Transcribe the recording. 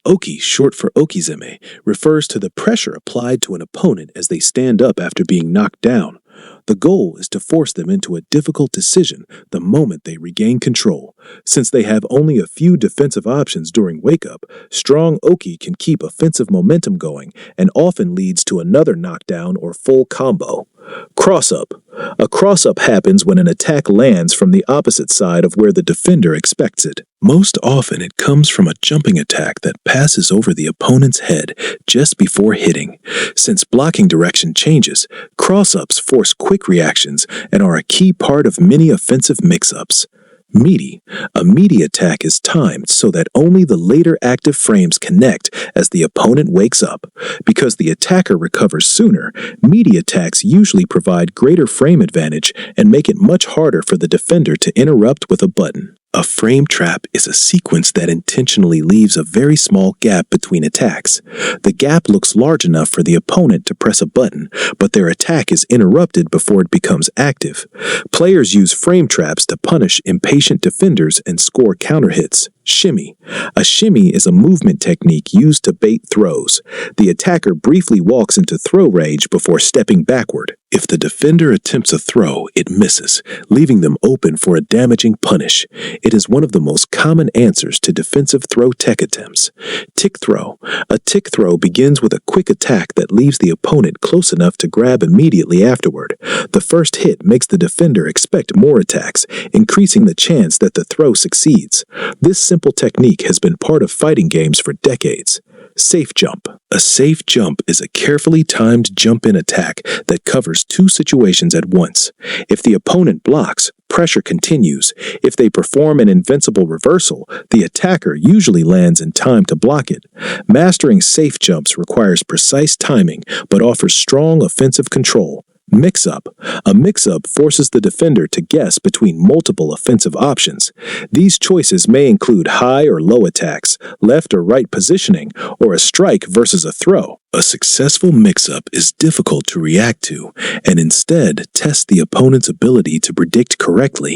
Oki, short for okizeme, refers to the pressure applied to an opponent as they stand up after being knocked down. The goal is to force them into a difficult decision the moment they regain control. Since they have only a few defensive options during wake-up, strong Oki can keep offensive momentum going and often leads to another knockdown or full combo. Cross-up. A cross-up happens when an attack lands from the opposite side of where the defender expects it. Most often it comes from a jumping attack that passes over the opponent's head just before hitting. Since blocking direction changes, cross-ups force quick reactions and are a key part of many offensive mix-ups. Meaty. A meaty attack is timed so that only the later active frames connect as the opponent wakes up. Because the attacker recovers sooner, meaty attacks usually provide greater frame advantage and make it much harder for the defender to interrupt with a button. A frame trap is a sequence that intentionally leaves a very small gap between attacks. The gap looks large enough for the opponent to press a button, but their attack is interrupted before it becomes active. Players use frame traps to punish impatient defenders and score counter hits. Shimmy. A shimmy is a movement technique used to bait throws. The attacker briefly walks into throw range before stepping backward. If the defender attempts a throw, it misses, leaving them open for a damaging punish. It is one of the most common answers to defensive throw tech attempts. Tick throw. A tick throw begins with a quick attack that leaves the opponent close enough to grab immediately afterward. The first hit makes the defender expect more attacks, increasing the chance that the throw succeeds. This simple technique has been part of fighting games for decades. Safe jump. A safe jump is a carefully timed jump-in attack that covers two situations at once. If the opponent blocks, pressure continues. If they perform an invincible reversal, the attacker usually lands in time to block it. Mastering safe jumps requires precise timing, but offers strong offensive control. Mix-up. A mix-up forces the defender to guess between multiple offensive options. These choices may include high or low attacks, left or right positioning, or a strike versus a throw. A successful mix-up is difficult to react to, and instead tests the opponent's ability to predict correctly.